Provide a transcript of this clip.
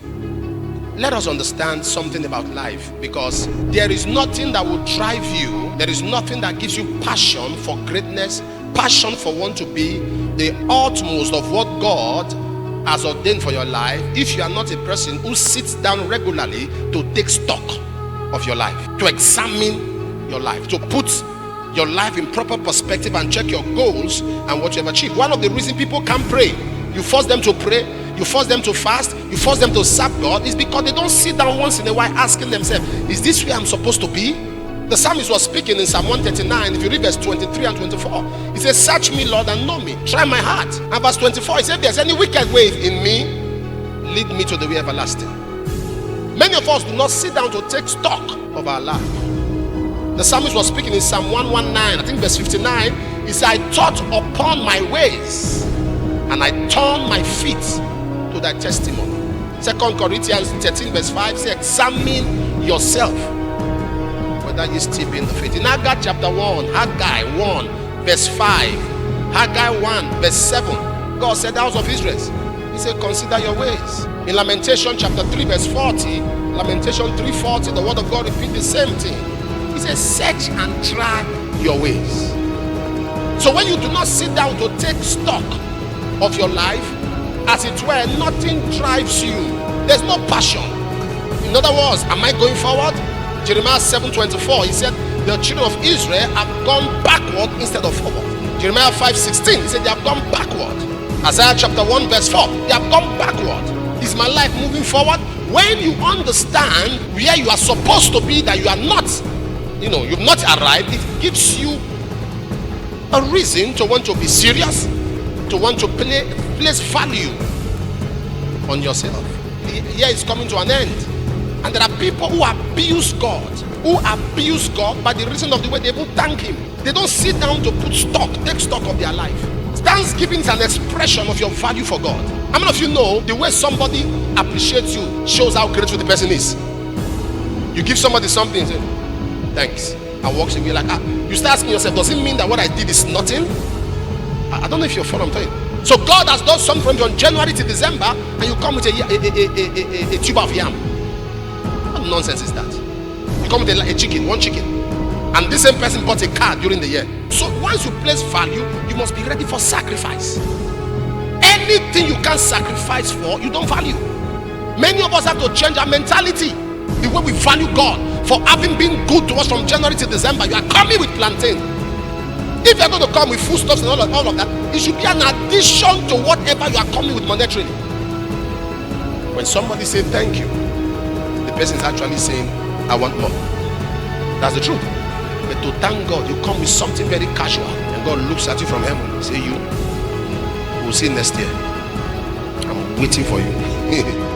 Let us understand something about life, because there is nothing that will drive you, there is nothing that gives you passion for greatness, passion for want to be the utmost of what God has ordained for your life, if you are not a person who sits down regularly to take stock of your life, to examine your life, to put your life in proper perspective and check your goals and what you have achieved. One of the reasons people can't pray, you force them to pray, you force them to fast, you force them to serve God, is because they don't sit down once in a while asking themselves, is this where I'm supposed to be? The psalmist was speaking in Psalm 139. If you read verse 23 and 24, he says, search me, Lord, and know me, try my heart. And verse 24, he said, if there's any wicked way in me, lead me to the way everlasting. Many of us do not sit down to take stock of our life. The psalmist was speaking in Psalm 119, I think verse 59. He said, I thought upon my ways, and I turned my feet to thy testimony. 2 Corinthians 13 verse 5 says, examine yourself whether you still be in the faith. In Haggai chapter 1, Haggai 1 verse 5, Haggai 1 verse 7, God said, house of Israel, he said, consider your ways. In Lamentation chapter 3 verse 40, Lamentation 3:40, the word of God repeats the same thing. He says, search and try your ways. So when you do not sit down to take stock of your life, as it were, nothing drives you. There's no passion. In other words, am I going forward? Jeremiah 7:24, he said, the children of Israel have gone backward instead of forward. Jeremiah 5:16, he said, they have gone backward. Isaiah chapter 1 verse 4, they have gone backward. Is my life moving forward? When you understand where you are supposed to be, that you are not, you've not arrived, it gives you a reason to want to be serious, to want to place value on yourself. The year is coming to an end, and there are people who abuse God, by the reason of the way they even thank him. They don't sit down to take stock of their life. Thanksgiving is an expression of your value for God. How many of you know the way somebody appreciates you shows how grateful the person is? You give somebody something, say thanks, and walks away like you start asking yourself, does it mean that what I did is nothing? I don't know if you're following what I'm saying. So God has done something from January to December, and you come with a tube of yam. What nonsense is that? You come with a chicken, one chicken, and this same person bought a car during the year. So once you place value, you must be ready for sacrifice. Anything you can't sacrifice for, you don't value. Many of us have to change our mentality, the way we value God. For having been good to us from January to December, you are coming with plantain. If you are going to come with foodstuffs and all of that, it should be an addition to whatever you are coming with monetarily. When somebody says thank you, the person is actually saying, I want more. That's the truth. But to thank God, you come with something very casual, and God looks at you from heaven and says, we'll see next year. I'm waiting for you.